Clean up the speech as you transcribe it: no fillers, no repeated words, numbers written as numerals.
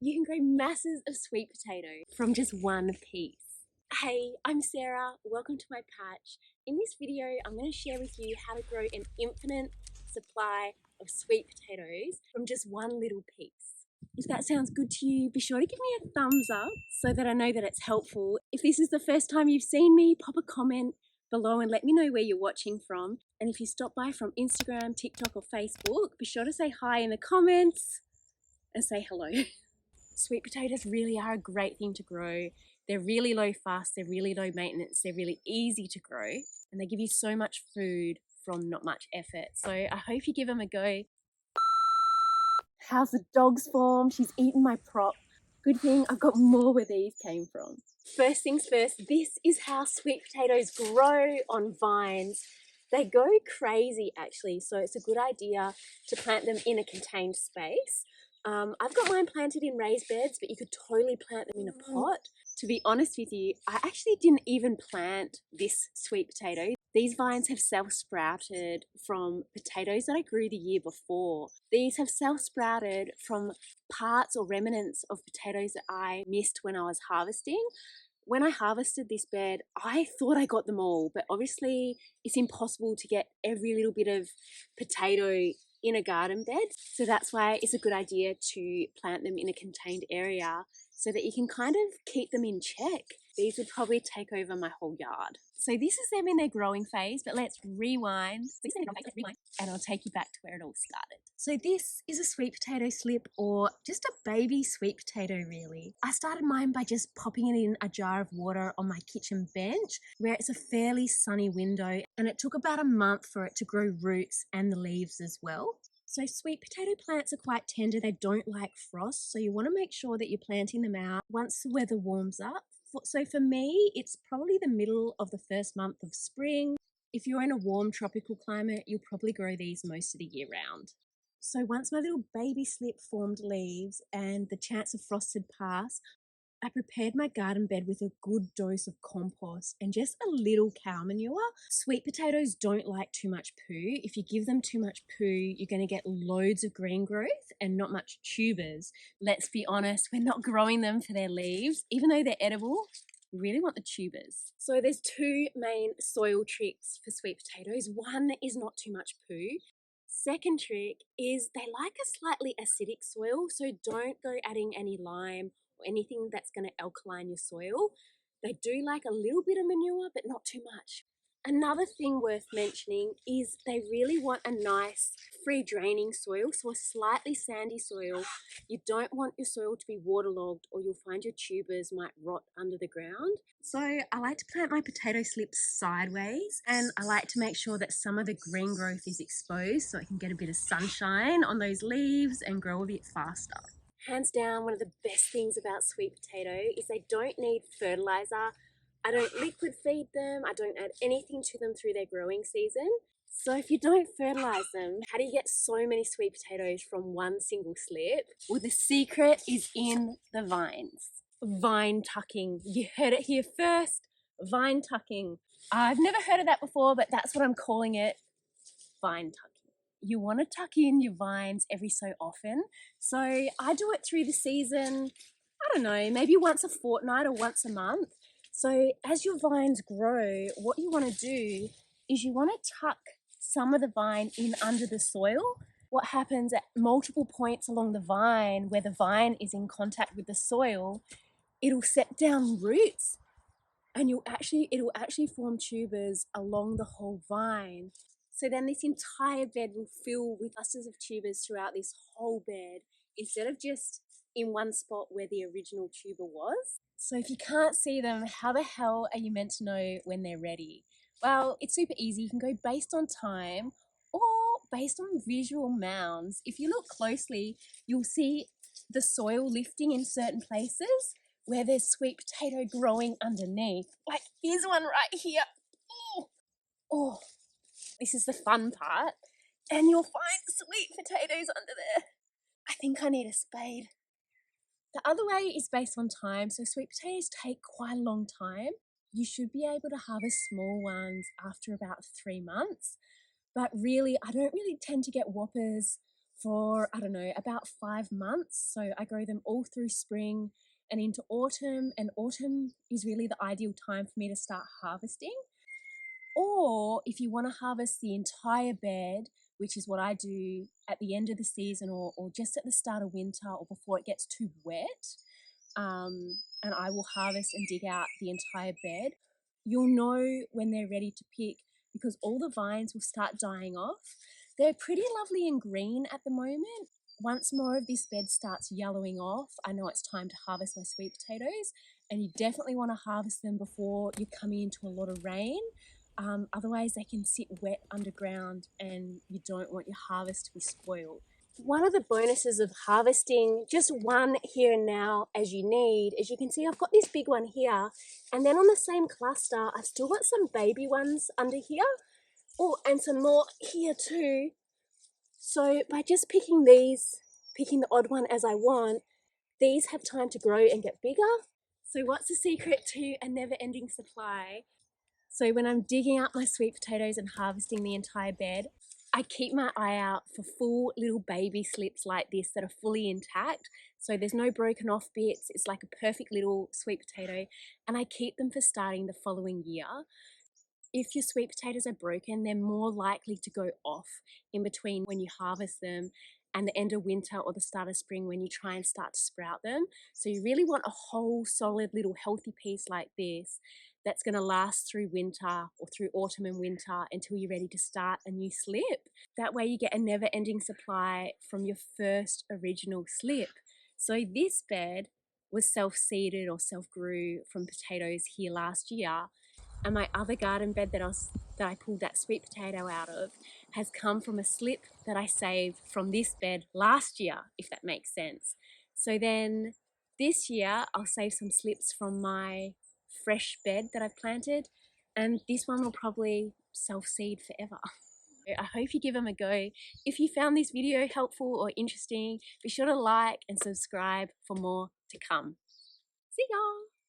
you can grow masses of sweet potato from just one piece. Hey, I'm Sarah, welcome to my patch. In this video, I'm going to share with you how to grow an infinite supply of sweet potatoes from just one little piece. If that sounds good to you, be sure to give me a thumbs up so that I know that it's helpful. If this is the first time you've seen me, pop a comment below and let me know where you're watching from. And if you stop by from Instagram, TikTok or Facebook, be sure to say hi in the comments and say hello. Sweet potatoes really are a great thing to grow. They're really low fuss, they're really low maintenance, they're really easy to grow, and they give you so much food from not much effort. So I hope you give them a go. How's the dog's form? She's eaten my prop. Good thing I've got more where these came from. First things first, this is how sweet potatoes grow on vines. They go crazy actually, so it's a good idea to plant them in a contained space. I've got mine planted in raised beds, but you could totally plant them in a pot. To be honest with you, I actually didn't even plant this sweet potato. These vines have self-sprouted from potatoes that I grew the year before. These have self-sprouted from parts or remnants of potatoes that I missed when I was harvesting. When I harvested this bed, I thought I got them all, but obviously it's impossible to get every little bit of potato in a garden bed. So that's why it's a good idea to plant them in a contained area so that you can kind of keep them in check. These would probably take over my whole yard. So this is them in their growing phase, but let's rewind. And I'll take you back to where it all started. So this is a sweet potato slip, or just a baby sweet potato really. I started mine by just popping it in a jar of water on my kitchen bench where it's a fairly sunny window, and it took about a month for it to grow roots and the leaves as well. So sweet potato plants are quite tender, they don't like frost, so you want to make sure that you're planting them out once the weather warms up. So for me, it's probably the middle of the first month of spring. If you're in a warm tropical climate, you'll probably grow these most of the year round. So once my little baby slip formed leaves and the chance of frost had passed, I prepared my garden bed with a good dose of compost and just a little cow manure. Sweet potatoes don't like too much poo. If you give them too much poo, you're going to get loads of green growth and not much tubers. Let's be honest, we're not growing them for their leaves. Even though they're edible, we really want the tubers. So there's two main soil tricks for sweet potatoes. One is not too much poo. Second trick is they like a slightly acidic soil, so don't go adding any lime or anything that's going to alkaline your soil. They do like a little bit of manure, but not too much. Another thing worth mentioning is they really want a nice free draining soil, so a slightly sandy soil. You don't want your soil to be waterlogged or you'll find your tubers might rot under the ground. So I like to plant my potato slips sideways, and I like to make sure that some of the green growth is exposed so I can get a bit of sunshine on those leaves and grow a bit faster. Hands down, one of the best things about sweet potato is they don't need fertilizer. I don't liquid feed them, I don't add anything to them through their growing season. So if you don't fertilize them, how do you get so many sweet potatoes from one single slip? Well, the secret is in the vines. Vine tucking. You heard it here first, vine tucking. I've never heard of that before, but that's what I'm calling it, vine tucking. You want to tuck in your vines every so often. So I do it through the season, I don't know, maybe once a fortnight or once a month. So as your vines grow, what you want to do is you want to tuck some of the vine in under the soil. What happens at multiple points along the vine where the vine is in contact with the soil, it'll set down roots and it'll actually form tubers along the whole vine. So then this entire bed will fill with clusters of tubers throughout this whole bed instead of just in one spot where the original tuber was. So if you can't see them, how the hell are you meant to know when they're ready? Well, it's super easy. You can go based on time or based on visual mounds. If you look closely, you'll see the soil lifting in certain places where there's sweet potato growing underneath. Like here's one right here. Oh, this is the fun part. And you'll find sweet potatoes under there. I think I need a spade. The other way is based on time. So sweet potatoes take quite a long time. You should be able to harvest small ones after about 3 months. But really, I don't really tend to get whoppers for, I don't know, about 5 months. So I grow them all through spring and into autumn. And autumn is really the ideal time for me to start harvesting. Or if you want to harvest the entire bed, which is what I do at the end of the season or just at the start of winter or before it gets too wet, and I will harvest and dig out the entire bed. You'll know when they're ready to pick because all the vines will start dying off. They're pretty lovely and green at the moment. Once more of this bed starts yellowing off, I know it's time to harvest my sweet potatoes, and you definitely want to harvest them before you're coming into a lot of rain. Otherwise, they can sit wet underground and you don't want your harvest to be spoiled. One of the bonuses of harvesting just one here and now as you need, as you can see, I've got this big one here, and then on the same cluster, I've still got some baby ones under here. Oh, and some more here too. So by just picking these, picking the odd one as I want, these have time to grow and get bigger. So what's the secret to a never-ending supply? So when I'm digging up my sweet potatoes and harvesting the entire bed, I keep my eye out for full little baby slips like this that are fully intact. So there's no broken off bits. It's like a perfect little sweet potato. And I keep them for starting the following year. If your sweet potatoes are broken, they're more likely to go off in between when you harvest them and the end of winter or the start of spring when you try and start to sprout them. So you really want a whole solid little healthy piece like this that's going to last through winter or through autumn and winter until you're ready to start a new slip. That way you get a never-ending supply from your first original slip. So this bed was self-seeded or self-grew from potatoes here last year, and my other garden bed that I pulled that sweet potato out of has come from a slip that I saved from this bed last year, if that makes sense. So then this year I'll save some slips from my fresh bed that I've planted, and this one will probably self-seed forever. I hope you give them a go. If you found this video helpful or interesting, be sure to like and subscribe for more to come. See y'all!